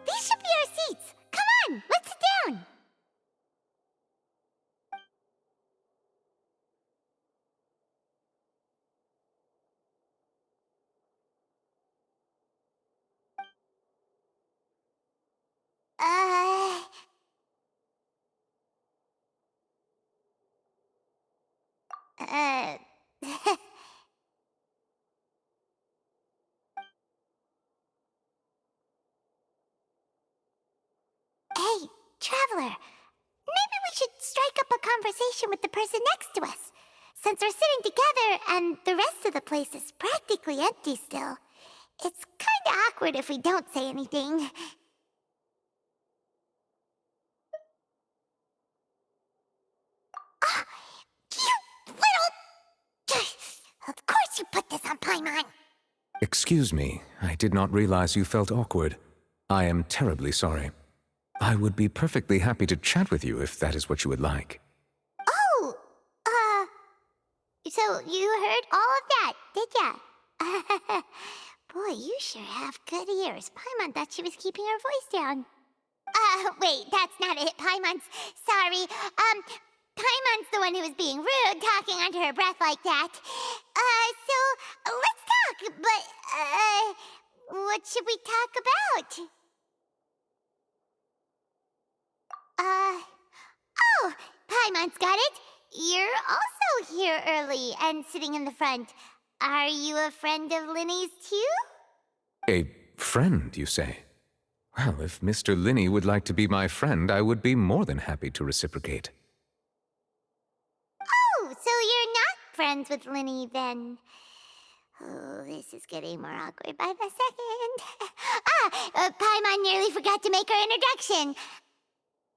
these should be our seats. Come on, let's sit down. Uh... Uh... Hey, Traveler. Maybe we should strike up a conversation with the person next to us. Since we're sitting together and the rest of the place is practically empty still, it's kinda awkward if we don't say anything. Ah, you little... Of course you put this on Paimon! Excuse me, I did not realize you felt awkward. I am terribly sorry. I would be perfectly happy to chat with you if that is what you would like. Oh, so you heard all of that, did ya? Boy, you sure have good ears. Paimon thought she was keeping her voice down. Wait, that's not it. Sorry. Paimon's the one who was being rude, talking under her breath like that. So, let's talk, but, what should we talk about? Oh, Paimon's got it. You're also here early and sitting in the front. Are you a friend of Linny's too? A friend, you say? Well, if Mr. Linny would like to be my friend, I would be more than happy to reciprocate. Oh, so you're not friends with Linny then? Oh, this is getting more awkward by the second. Paimon nearly forgot to make her introduction.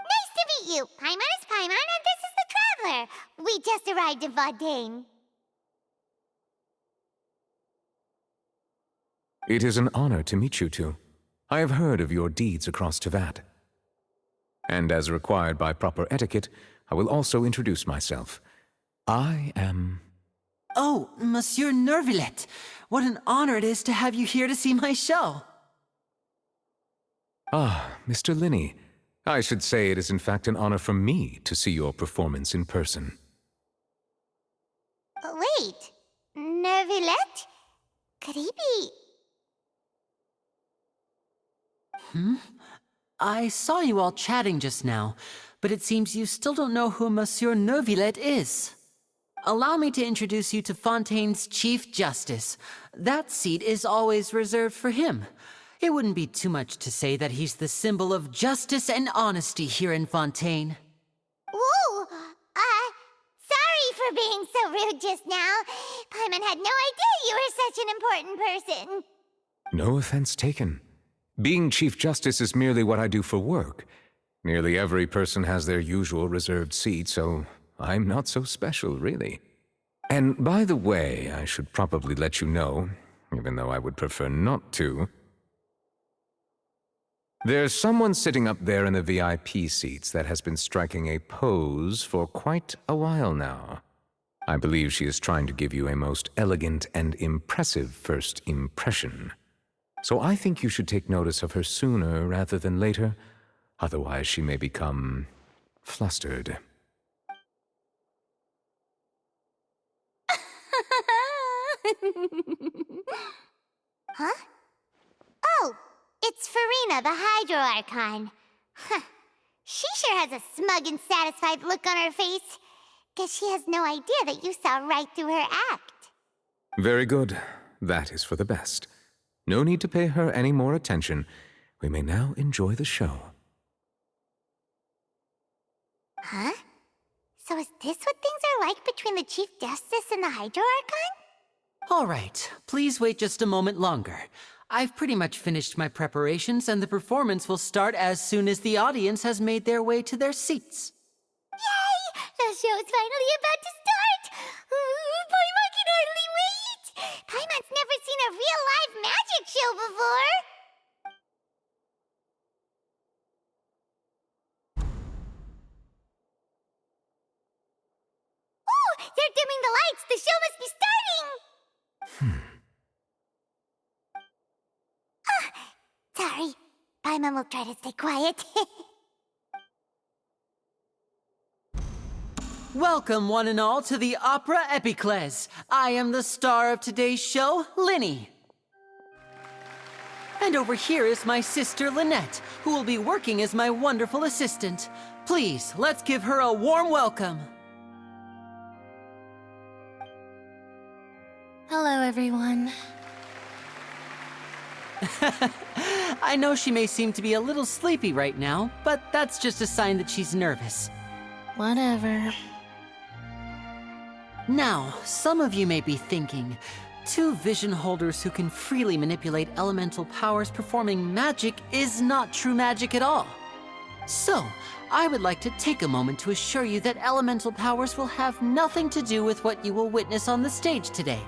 Nice to meet you. Paimon is Paimon, and this is the Traveler. We just arrived in Fontaine. It is an honor to meet you two. I have heard of your deeds across Tevat. And as required by proper etiquette, I will also introduce myself. I am... Oh, Monsieur Nervillet! What an honor it is to have you here to see my show! Ah, Mr. Linny. I should say it is in fact an honor for me to see your performance in person. Wait, Nervillet? Could he be... I saw you all chatting just now, but it seems you still don't know who Monsieur Nervillet is. Allow me to introduce you to Fontaine's Chief Justice. That seat is always reserved for him. It wouldn't be too much to say that he's the symbol of justice and honesty here in Fontaine. Whoa! Sorry for being so rude just now. Paimon had no idea you were such an important person. No offense taken. Being Chief Justice is merely what I do for work. Nearly every person has their usual reserved seat, so I'm not so special, really. And by the way, I should probably let you know, even though I would prefer not to, there's someone sitting up there in the VIP seats that has been striking a pose for quite a while now. I believe she is trying to give you a most elegant and impressive first impression. So I think you should take notice of her sooner rather than later, otherwise she may become flustered. Huh? Oh, it's Farina, the Hydro Archon. Huh. She sure has a smug and satisfied look on her face. Guess she has no idea that you saw right through her act. Very good. That is for the best. No need to pay her any more attention. We may now enjoy the show. Huh? So is this what things are like between the Chief Justice and the Hydro Archon? All right, please wait just a moment longer. I've pretty much finished my preparations, and the performance will start as soon as the audience has made their way to their seats. Yay! The show is finally about to start! Paimon can hardly wait! Paimon's never seen a real live magic show before! Oh! They're dimming the lights! The show must be starting! Sorry. Paimon will try to stay quiet. Welcome, one and all, to the Opera Epiclese. I am the star of today's show, Lynnie. And over here is my sister, Lynette, who will be working as my wonderful assistant. Please, let's give her a warm welcome. Hello, everyone. I know she may seem to be a little sleepy right now, but that's just a sign that she's nervous. Whatever. Now, some of you may be thinking, two vision holders who can freely manipulate elemental powers performing magic is not true magic at all. So, I would like to take a moment to assure you that elemental powers will have nothing to do with what you will witness on the stage today.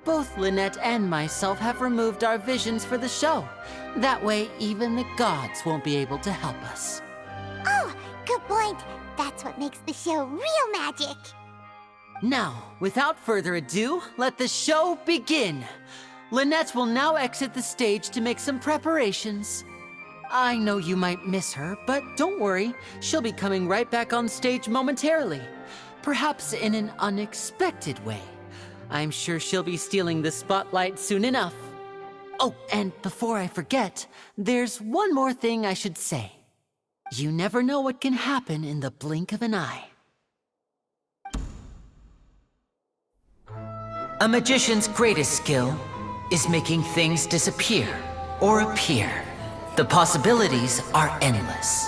Both Lynette and myself have removed our visions for the show. That way, even the gods won't be able to help us. Oh, good point. That's what makes the show real magic. Now, without further ado, let the show begin. Lynette will now exit the stage to make some preparations. I know you might miss her, but don't worry. She'll be coming right back on stage momentarily. Perhaps in an unexpected way. I'm sure she'll be stealing the spotlight soon enough. Oh, and before I forget, there's one more thing I should say. You never know what can happen in the blink of an eye. A magician's greatest skill is making things disappear or appear. The possibilities are endless.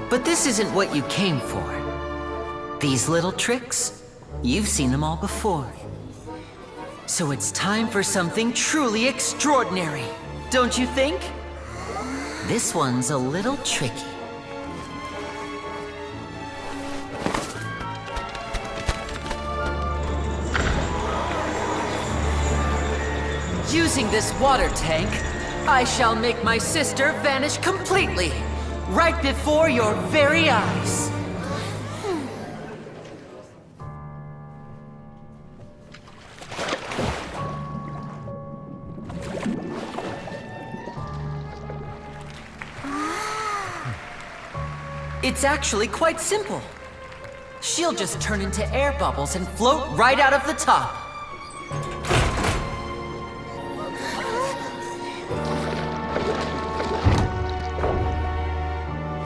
But this isn't what you came for. These little tricks, you've seen them all before. So it's time for something truly extraordinary, don't you think? This one's a little tricky. Using this water tank, I shall make my sister vanish completely, right before your very eyes. It's actually quite simple. She'll just turn into air bubbles and float right out of the top.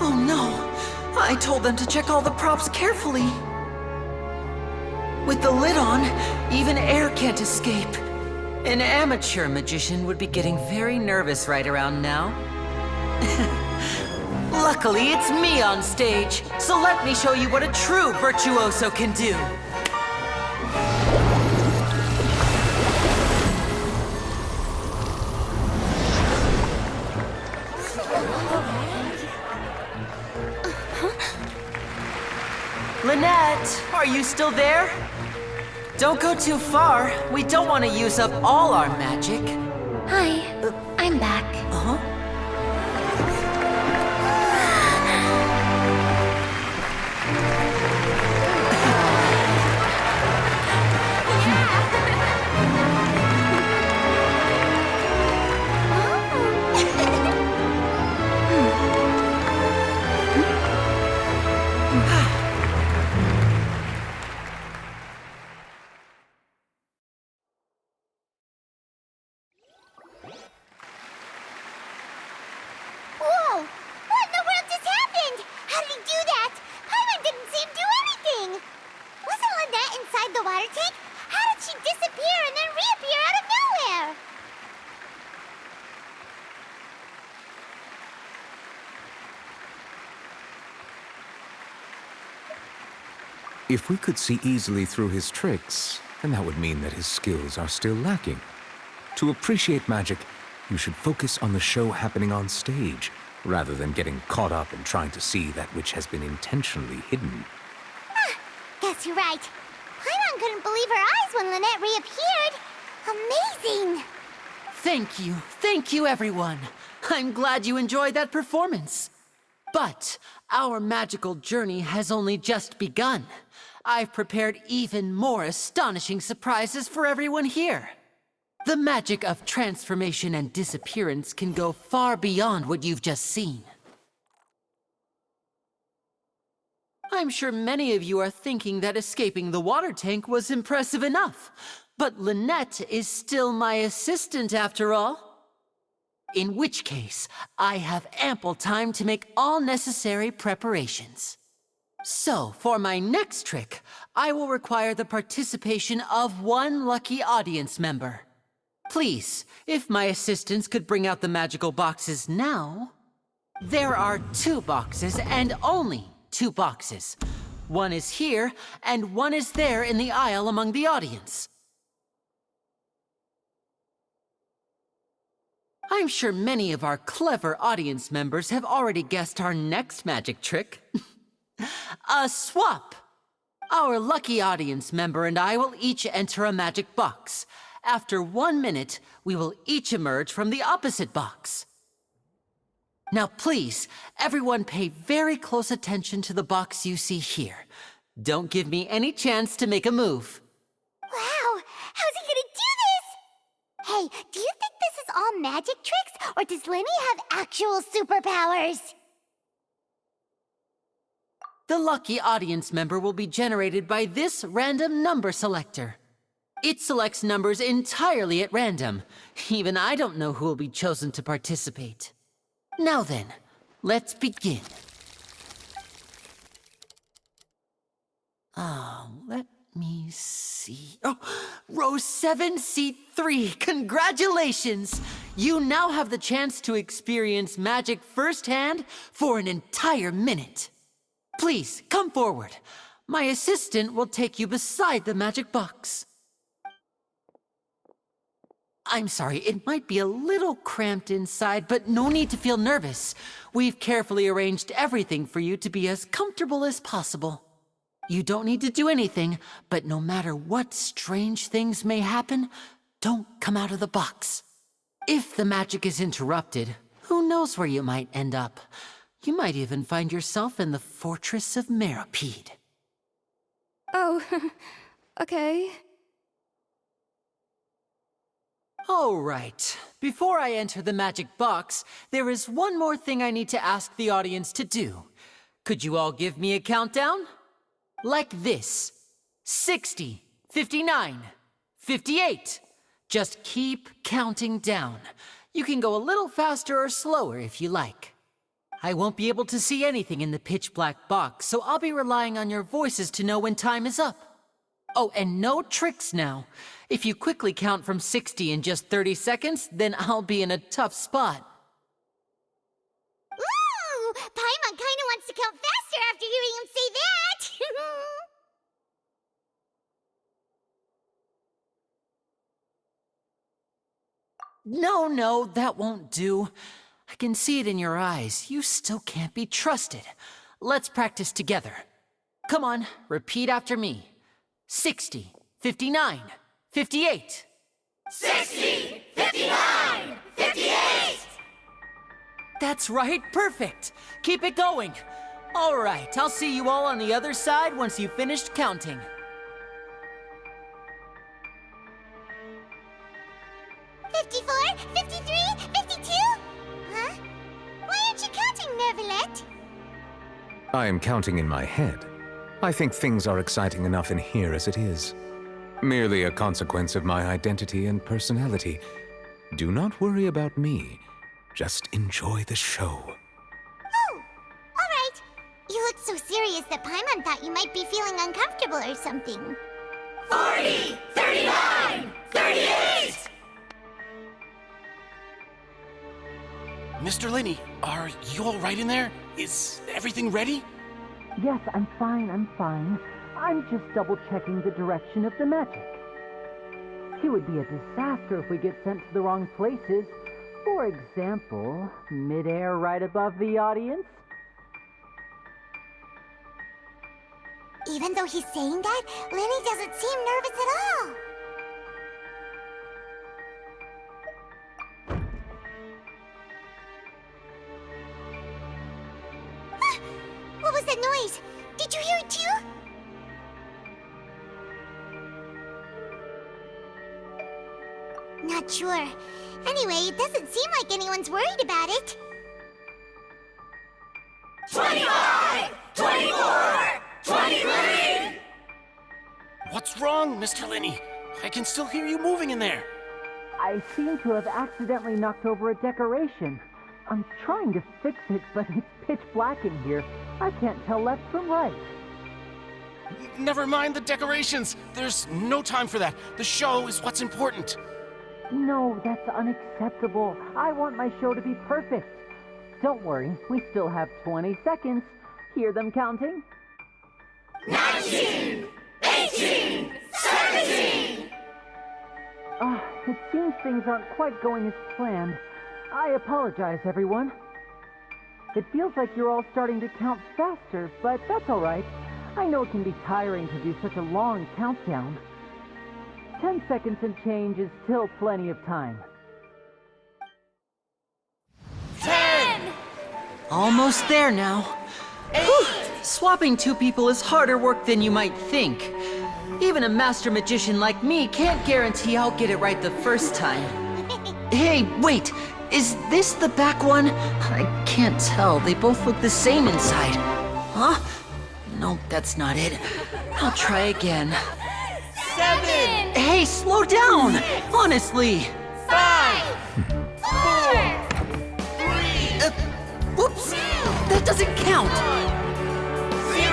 Oh no! I told them to check all the props carefully. With the lid on, even air can't escape. An amateur magician would be getting very nervous right around now. Luckily, it's me on stage, so let me show you what a true virtuoso can do. Lynette, are you still there? Don't go too far. We don't want to use up all our magic. Hi, I'm back. Uh-huh. Whoa! What in the world just happened? How did he do that? Paimon didn't see him do anything. Wasn't Lynette inside the water tank? How did she disappear and then reappear out of nowhere? If we could see easily through his tricks, and that would mean that his skills are still lacking. To appreciate magic, you should focus on the show happening on stage, rather than getting caught up in trying to see that which has been intentionally hidden. Guess you're right. Paimon couldn't believe her eyes when Lynette reappeared. Amazing! Thank you everyone. I'm glad you enjoyed that performance. But our magical journey has only just begun. I've prepared even more astonishing surprises for everyone here. The magic of transformation and disappearance can go far beyond what you've just seen. I'm sure many of you are thinking that escaping the water tank was impressive enough, but Lynette is still my assistant after all. In which case, I have ample time to make all necessary preparations. So, for my next trick, I will require the participation of one lucky audience member. Please, if my assistants could bring out the magical boxes now. There are 2 boxes and only 2 boxes. One is here and one is there in the aisle among the audience. I'm sure many of our clever audience members have already guessed our next magic trick. A swap! Our lucky audience member and I will each enter a magic box. After 1 minute, we will each emerge from the opposite box. Now please, everyone pay very close attention to the box you see here. Don't give me any chance to make a move. Wow! How's he gonna do this? Hey, do you think this is all magic tricks, or does Lenny have actual superpowers? The lucky audience member will be generated by this random number selector. It selects numbers entirely at random. Even I don't know who will be chosen to participate. Now then, let's begin. Let me see. Oh, row 7, seat 3. Congratulations! You now have the chance to experience magic firsthand for an entire minute. Please, come forward. My assistant will take you beside the magic box. I'm sorry, it might be a little cramped inside, but no need to feel nervous. We've carefully arranged everything for you to be as comfortable as possible. You don't need to do anything, but no matter what strange things may happen, don't come out of the box. If the magic is interrupted, who knows where you might end up? You might even find yourself in the Fortress of Meropide. Oh, okay. All right. Before I enter the magic box, there is one more thing I need to ask the audience to do. Could you all give me a countdown? Like this. 60, 59, 58. Just keep counting down. You can go a little faster or slower if you like. I won't be able to see anything in the pitch black box, so I'll be relying on your voices to know when time is up. Oh, and no tricks now. If you quickly count from 60 in just 30 seconds, then I'll be in a tough spot. Ooh! Paimon kinda wants to count faster after hearing him say that! No, that won't do. I can see it in your eyes. You still can't be trusted. Let's practice together. Come on, repeat after me. 60, 59, 58. 60! 59! 58! That's right, perfect. Keep it going. All right, I'll see you all on the other side once you've finished counting. $54, $53, $52? Huh? Why aren't you counting, Nervalette? I am counting in my head. I think things are exciting enough in here as it is. Merely a consequence of my identity and personality. Do not worry about me. Just enjoy the show. Oh, all right. You look so serious that Paimon thought you might be feeling uncomfortable or something. 40, 39, 38! Mr. Lenny, are you all right in there? Is everything ready? Yes, I'm fine. I'm just double-checking the direction of the magic. It would be a disaster if we get sent to the wrong places. For example, midair right above the audience. Even though he's saying that, Lenny doesn't seem nervous at all. Ah! What was that noise? Did you hear it too? Not sure. Anyway, it doesn't seem like anyone's worried about it. 25! 24! 23! What's wrong, Mr. Linney? I can still hear you moving in there. I seem to have accidentally knocked over a decoration. I'm trying to fix it, but it's pitch black in here. I can't tell left from right. Never mind the decorations. There's no time for that. The show is what's important. No, that's unacceptable. I want my show to be perfect. Don't worry, we still have 20 seconds. Hear them counting? 19! 18! 17! It seems things aren't quite going as planned. I apologize, everyone. It feels like you're all starting to count faster, but that's all right. I know it can be tiring to do such a long countdown. 10 seconds and change is still plenty of time. 10! Almost there now. Whew. Swapping two people is harder work than you might think. Even a master magician like me can't guarantee I'll get it right the first time. Hey, wait! Is this the back one? I can't tell. They both look the same inside. Huh? No, that's not it. I'll try again. 7! Hey, slow down! Honestly! 5! 4! 3! Whoops! That doesn't count! 0!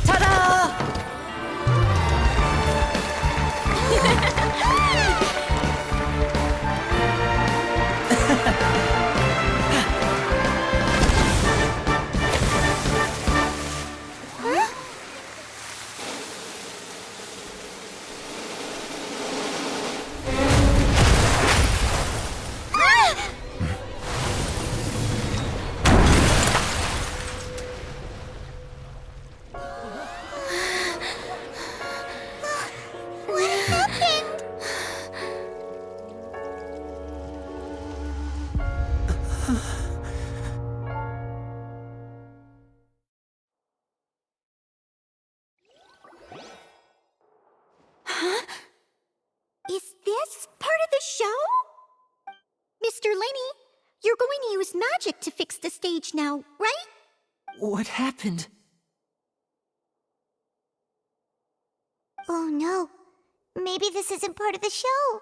Ta-da! What happened? Is this part of the show? Mr. Lenny, you're going to use magic to fix the stage now, right? What happened? Oh no. Maybe this isn't part of the show.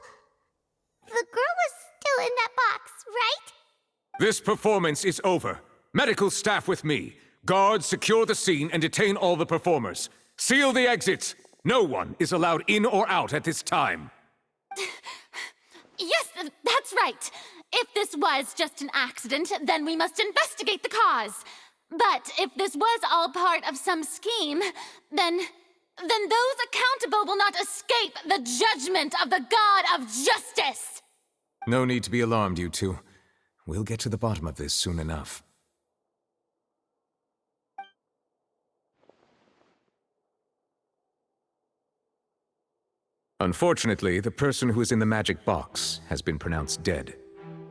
The girl was still in that box, right? This performance is over. Medical staff with me. Guards, secure the scene and detain all the performers. Seal the exits. No one is allowed in or out at this time. Yes, that's right. If this was just an accident, then we must investigate the cause. But if this was all part of some scheme, then those accountable will not escape the judgment of the God of Justice. No need to be alarmed, you two. We'll get to the bottom of this soon enough. Unfortunately, the person who is in the magic box has been pronounced dead.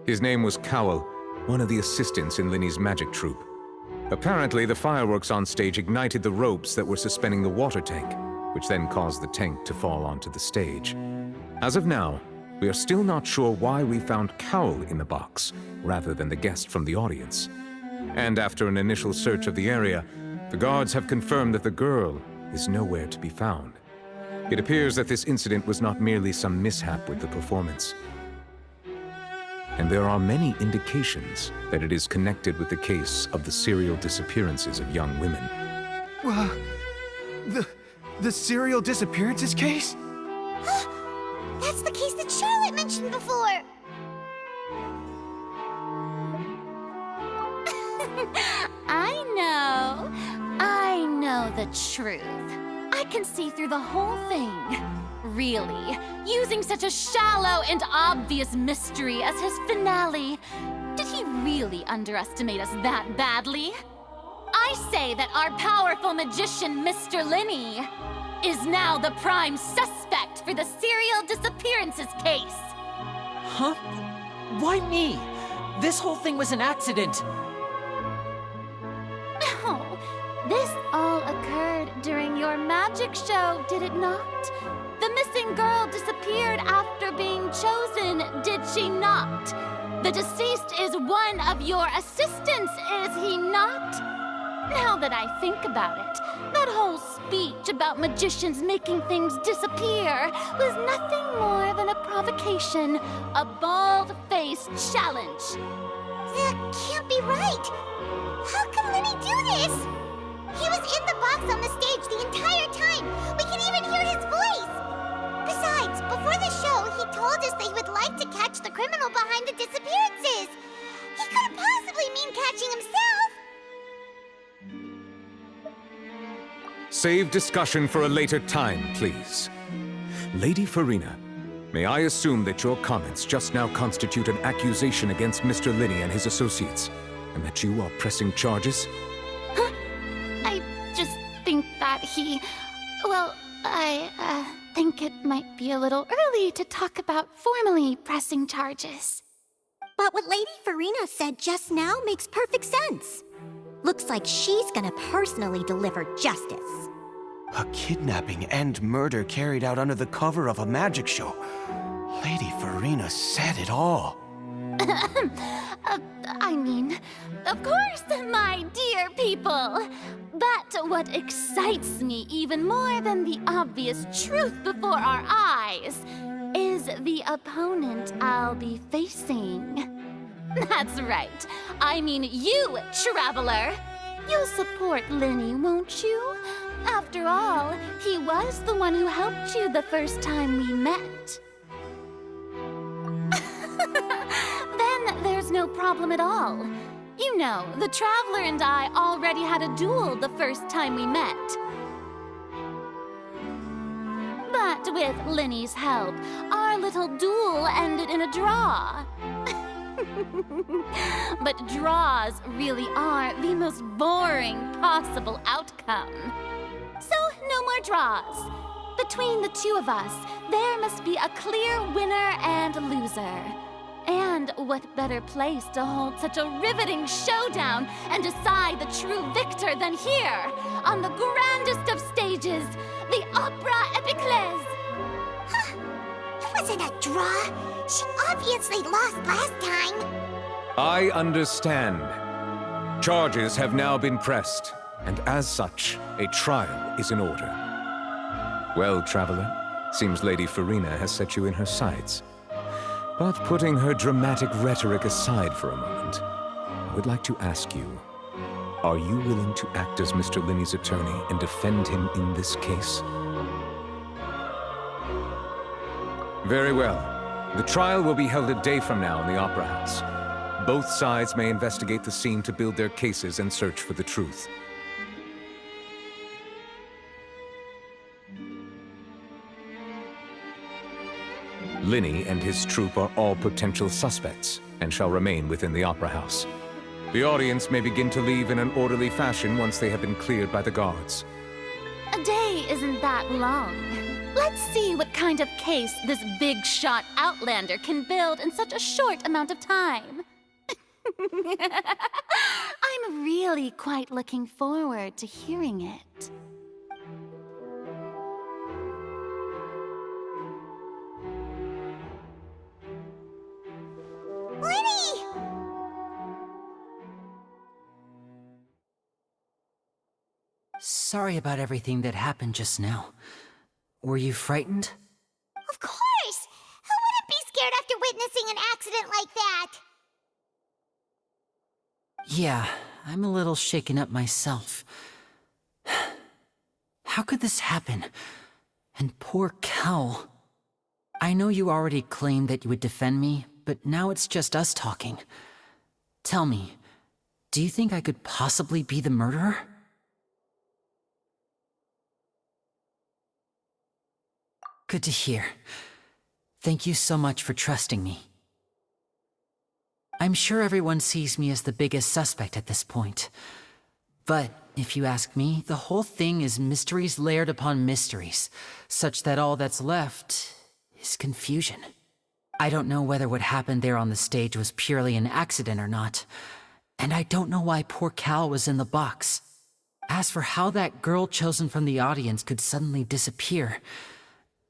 His name was Cowell, one of the assistants in Linny's magic troupe. Apparently, the fireworks on stage ignited the ropes that were suspending the water tank, which then caused the tank to fall onto the stage. As of now, we are still not sure why we found Cowell in the box, rather than the guest from the audience. And after an initial search of the area, the guards have confirmed that the girl is nowhere to be found. It appears that this incident was not merely some mishap with the performance. And there are many indications that it is connected with the case of the serial disappearances of young women. The serial disappearances case? That's the case that Charlotte mentioned before. I know the truth. I can see through the whole thing. Really, using such a shallow and obvious mystery as his finale. Did he really underestimate us that badly? I say that our powerful magician, Mr. Linney, is now the prime suspect for the serial disappearances case. Huh? Why me? This whole thing was an accident. Oh, this all occurred during your magic show, did it not? The missing girl disappeared after being chosen, did she not? The deceased is one of your assistants, is he not? Now that I think about it, that whole speech about magicians making things disappear was nothing more than a provocation, a bald-faced challenge. That can't be right. How can Lenny do this? He was in the box on the stage the entire time. We can even hear his voice. Besides, before the show, he told us that he would like to catch the criminal behind the disappearances. He couldn't possibly mean catching himself. Save discussion for a later time, please. Lady Farina, may I assume that your comments just now constitute an accusation against Mr. Linney and his associates, and that you are pressing charges? I just think that I think it might be a little early to talk about formally pressing charges. But what Lady Farina said just now makes perfect sense. Looks like she's gonna personally deliver justice. A kidnapping and murder carried out under the cover of a magic show. Lady Farina said it all. I mean, of course, my dear people. But what excites me even more than the obvious truth before our eyes is the opponent I'll be facing. That's right. I mean you, Traveler. You'll support Linney, won't you? After all, he was the one who helped you the first time we met. Then there's no problem at all. You know, the Traveler and I already had a duel the first time we met. But with Linney's help, our little duel ended in a draw. But draws really are the most boring possible outcome. So, no more draws. Between the two of us, there must be a clear winner and loser. And what better place to hold such a riveting showdown and decide the true victor than here, on the grandest of stages, the Opera Epiclese. It wasn't a draw. She obviously lost last time. I understand. Charges have now been pressed, and as such, a trial is in order. Well, Traveler, seems Lady Farina has set you in her sights. But putting her dramatic rhetoric aside for a moment, I would like to ask you, are you willing to act as Mr. Linney's attorney and defend him in this case? Very well. The trial will be held a day from now in the Opera House. Both sides may investigate the scene to build their cases and search for the truth. Linney and his troupe are all potential suspects and shall remain within the Opera House. The audience may begin to leave in an orderly fashion once they have been cleared by the guards. A day isn't that long. Let's see what kind of case this big-shot outlander can build in such a short amount of time. I'm really quite looking forward to hearing it. Lenny! Sorry about everything that happened just now. Were you frightened? Of course! Who wouldn't be scared after witnessing an accident like that? Yeah, I'm a little shaken up myself. How could this happen? And poor Cal. I know you already claimed that you would defend me, but now it's just us talking. Tell me, Do you think I could possibly be the murderer? Good to hear. Thank you so much for trusting me. I'm sure everyone sees me as the biggest suspect at this point. But if you ask me, the whole thing is mysteries layered upon mysteries, such that all that's left is confusion. I don't know whether what happened there on the stage was purely an accident or not, and I don't know why poor Cal was in the box. As for how that girl chosen from the audience could suddenly disappear,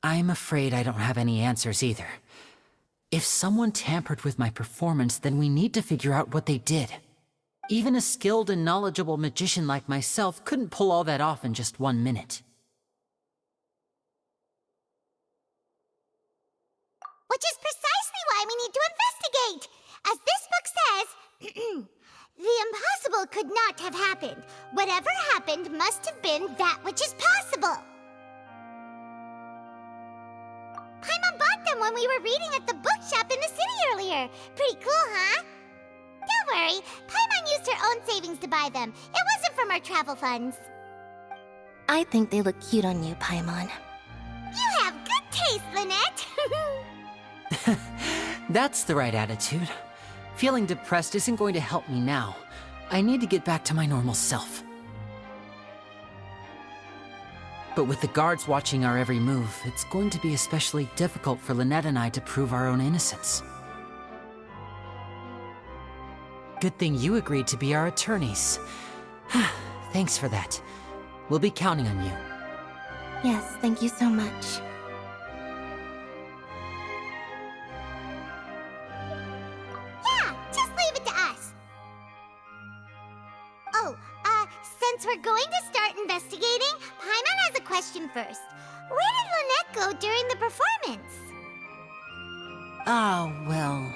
I'm afraid I don't have any answers either. If someone tampered with my performance, then we need to figure out what they did. Even a skilled and knowledgeable magician like myself couldn't pull all that off in just 1 minute. Which is precisely why we need to investigate! As this book says, the impossible could not have happened. Whatever happened must have been that which is possible. Paimon bought them when we were reading at the bookshop in the city earlier. Pretty cool, huh? Don't worry, Paimon used her own savings to buy them. It wasn't from our travel funds. I think they look cute on you, Paimon. You have good taste, Lynette! That's the right attitude. Feeling depressed isn't going to help me now. I need to get back to my normal self. But with the guards watching our every move, it's going to be especially difficult for Lynette and I to prove our own innocence. Good thing you agreed to be our attorneys. Thanks for that. We'll be counting on you. Yes, thank you so much. Yeah, just leave it to us. Oh, since we're going to start investigating, Paimon has a question first. Where did Lynette go during the performance? Well,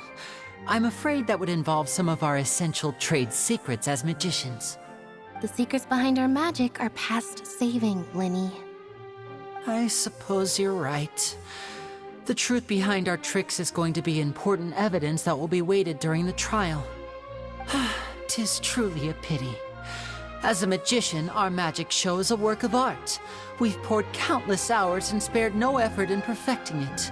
I'm afraid that would involve some of our essential trade secrets as magicians. The secrets behind our magic are past saving, Linny. I suppose you're right. The truth behind our tricks is going to be important evidence that will be weighted during the trial. 'Tis truly a pity. As a magician, our magic show is a work of art. We've poured countless hours and spared no effort in perfecting it.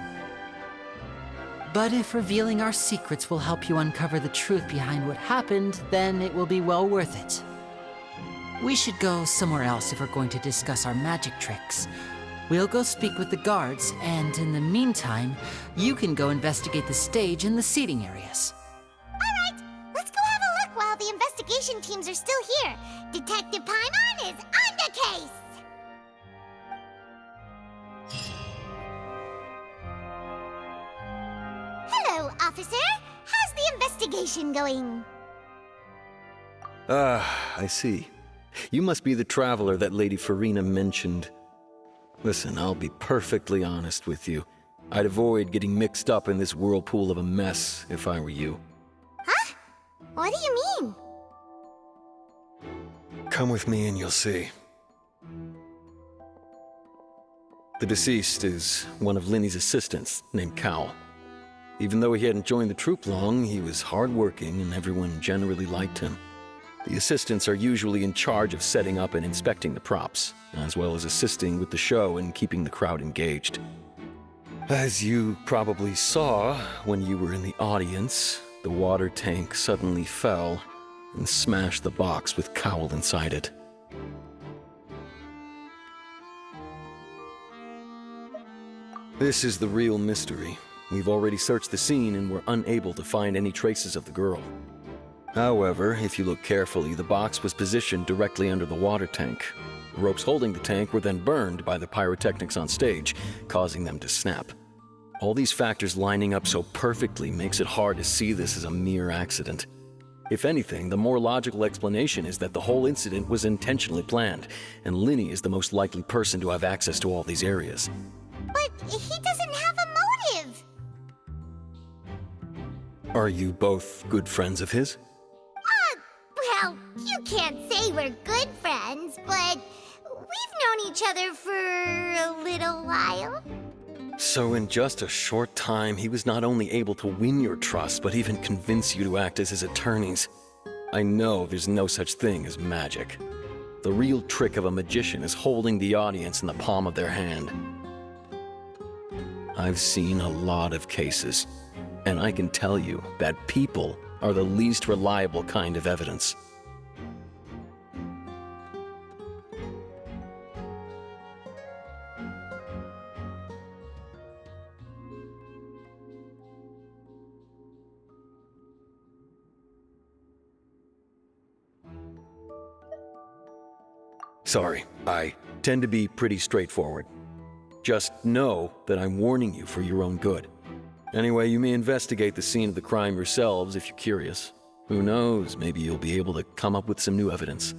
But if revealing our secrets will help you uncover the truth behind what happened, then it will be well worth it. We should go somewhere else if we're going to discuss our magic tricks. We'll go speak with the guards, and in the meantime, you can go investigate the stage and the seating areas. All right, let's go have a look while the investigation teams are still here. Detective Paimon is on the case! Hello, officer. How's the investigation going? I see. You must be the traveler that Lady Farina mentioned. Listen, I'll be perfectly honest with you. I'd avoid getting mixed up in this whirlpool of a mess if I were you. Huh? What do you mean? Come with me and you'll see. The deceased is one of Linny's assistants, named Cal. Even though he hadn't joined the troupe long, he was hardworking and everyone generally liked him. The assistants are usually in charge of setting up and inspecting the props, as well as assisting with the show and keeping the crowd engaged. As you probably saw when you were in the audience, the water tank suddenly fell and smashed the box with Cowl inside it. This is the real mystery. We've already searched the scene and were unable to find any traces of the girl. However, if you look carefully, the box was positioned directly under the water tank. The ropes holding the tank were then burned by the pyrotechnics on stage, causing them to snap. All these factors lining up so perfectly makes it hard to see this as a mere accident. If anything, the more logical explanation is that the whole incident was intentionally planned, and Linny is the most likely person to have access to all these areas. But he doesn't have a motive! Are you both good friends of his? Well, you can't say we're good friends, but we've known each other for a little while. So in just a short time, he was not only able to win your trust, but even convince you to act as his attorneys. I know there's no such thing as magic. The real trick of a magician is holding the audience in the palm of their hand. I've seen a lot of cases, and I can tell you that people are the least reliable kind of evidence. Sorry, I tend to be pretty straightforward. Just know that I'm warning you for your own good. Anyway, you may investigate the scene of the crime yourselves if you're curious. Who knows, maybe you'll be able to come up with some new evidence.